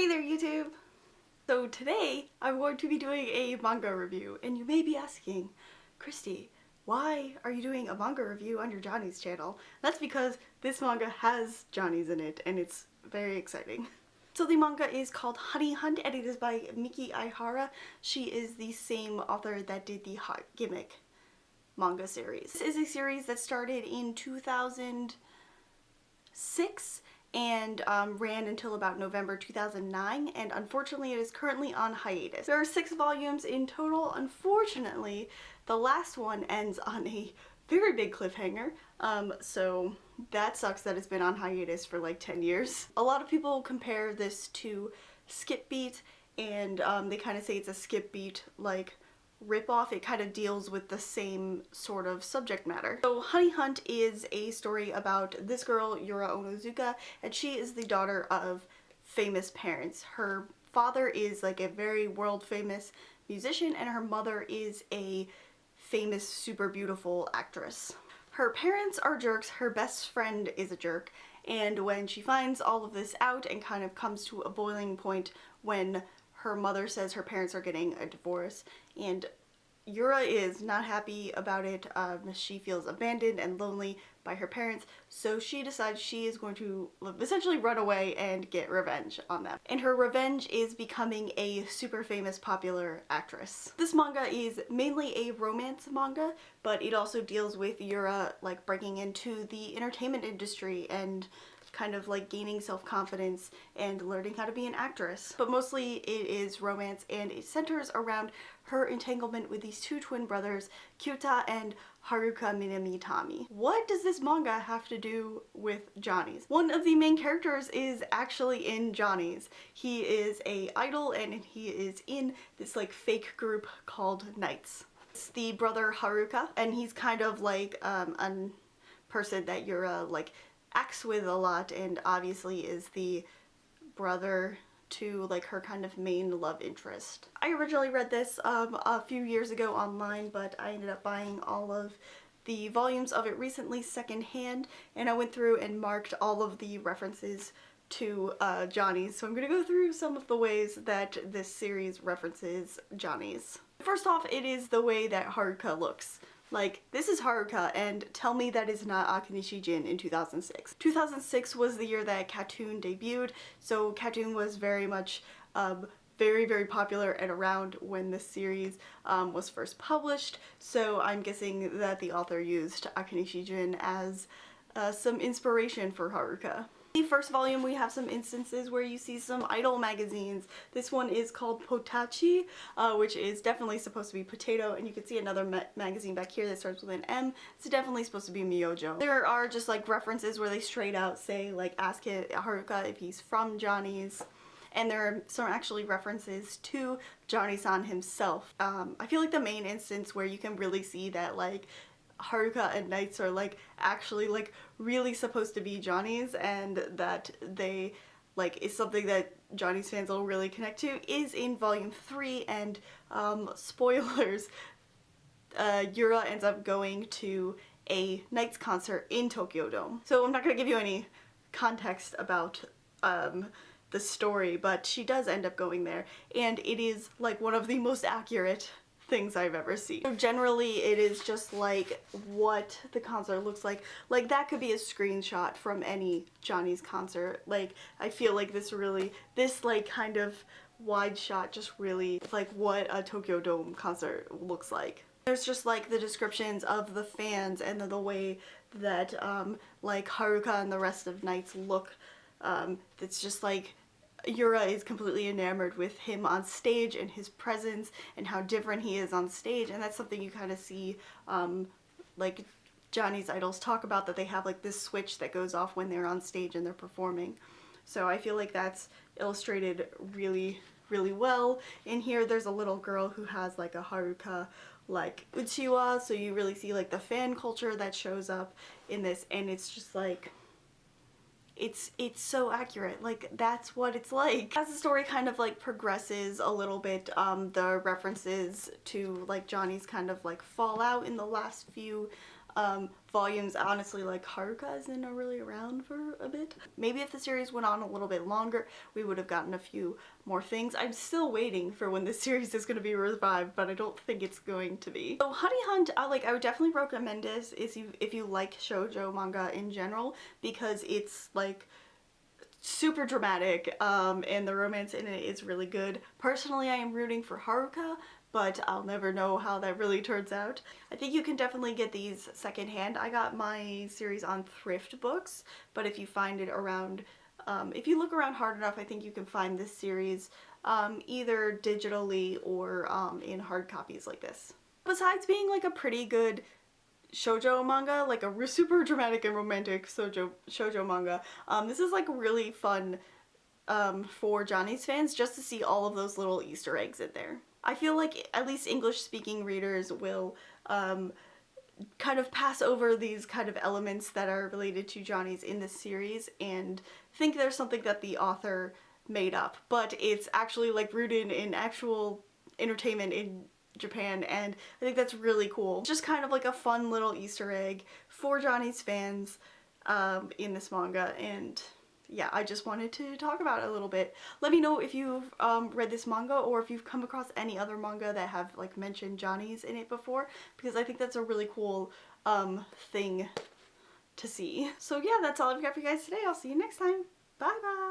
Hey there YouTube! So today I'm going to be doing a manga review, and you may be asking, Christy, why are you doing a manga review on your Johnny's channel? That's because this manga has Johnny's in it and it's very exciting. So the manga is called Honey Hunt and it is by Miki Aihara. She is the same author that did the Hot Gimmick manga series. This is a series that started in 2006 and ran until about November 2009, and unfortunately it is currently on hiatus. There are 6 volumes in total. Unfortunately, the last one ends on a very big cliffhanger, so that sucks that it's been on hiatus for like 10 years. A lot of people compare this to Skip Beat, and they kind of say it's a Skip Beat like ripoff. It kind of deals with the same sort of subject matter. So Honey Hunt is a story about this girl, Yura Onozuka, and she is the daughter of famous parents. Her father is like a very world famous musician and her mother is a famous super beautiful actress. Her parents are jerks, her best friend is a jerk, and when she finds all of this out and kind of comes to a boiling point when her mother says her parents are getting a divorce, and Yura is not happy about it. She feels abandoned and lonely by her parents, so she decides she is going to essentially run away and get revenge on them. And her revenge is becoming a super famous popular actress. This manga is mainly a romance manga, but it also deals with Yura like breaking into the entertainment industry and kind of like gaining self-confidence and learning how to be an actress. But mostly it is romance, and it centers around her entanglement with these 2 twin brothers, Kyuta and Haruka Minamitami. What does this manga have to do with Johnny's? One of the main characters is actually in Johnny's. He is a idol and he is in this like fake group called Knights. It's the brother Haruka, and he's kind of like a person that Yura like acts with a lot, and obviously is the brother to like her kind of main love interest. I originally read this a few years ago online, but I ended up buying all of the volumes of it recently secondhand, and I went through and marked all of the references to Johnny's. So I'm gonna go through some of the ways that this series references Johnny's. First off, it is the way that Haruka looks. Like, this is Haruka, and tell me that is not Akanishi Jin in 2006. 2006 was the year that KAT-TUN debuted, so KAT-TUN was very much very popular and around when this series was first published, so I'm guessing that the author used Akanishi Jin as some inspiration for Haruka. In the first volume we have some instances where you see some idol magazines. This one is called Potachi, which is definitely supposed to be potato, and you can see another magazine back here that starts with an M. It's definitely supposed to be Myojo. There are just like references where they straight out say like ask Haruka if he's from Johnny's, and there are some actually references to Johnny-san himself. I feel like the main instance where you can really see that like Haruka and Knights are like actually like really supposed to be Johnny's, and that they like is something that Johnny's fans will really connect to is in volume 3, and spoilers, Yura ends up going to a Knights concert in Tokyo Dome. So I'm not gonna give you any context about the story, but she does end up going there, and it is like one of the most accurate things I've ever seen. So generally it is just like what the concert looks like. Like that could be a screenshot from any Johnny's concert. Like I feel like this like kind of wide shot just really like what a Tokyo Dome concert looks like. There's just like the descriptions of the fans and the way that like Haruka and the rest of Knights look. It's just like Yura is completely enamored with him on stage and his presence and how different he is on stage, and that's something you kind of see like Johnny's idols talk about, that they have like this switch that goes off when they're on stage and they're performing. So I feel like that's illustrated really well. In here there's a little girl who has like a Haruka like uchiwa, so you really see like the fan culture that shows up in this, and it's just like it's so accurate. Like that's what it's like. As the story kind of like progresses a little bit, the references to like Johnny's kind of like fall out in the last few volumes. Honestly, like Haruka isn't really around for a bit. Maybe if the series went on a little bit longer, we would have gotten a few more things. I'm still waiting for when this series is going to be revived, but I don't think it's going to be. So Honey Hunt, I would definitely recommend this if you like shoujo manga in general, because it's like super dramatic, and the romance in it is really good. Personally, I am rooting for Haruka, but I'll never know how that really turns out. I think you can definitely get these secondhand. I got my series on thrift books, but if you find it around, if you look around hard enough, I think you can find this series either digitally or in hard copies like this. Besides being like a pretty good shoujo manga, like a super dramatic and romantic shoujo manga, this is like really fun for Johnny's fans, just to see all of those little Easter eggs in there. I feel like at least English speaking readers will kind of pass over these kind of elements that are related to Johnny's in this series and think there's something that the author made up, but it's actually like rooted in actual entertainment in Japan, and I think that's really cool. Just kind of like a fun little Easter egg for Johnny's fans in this manga, and yeah, I just wanted to talk about it a little bit. Let me know if you've read this manga, or if you've come across any other manga that have like mentioned Johnny's in it before, because I think that's a really cool thing to see. So yeah, that's all I've got for you guys today. I'll see you next time. Bye bye!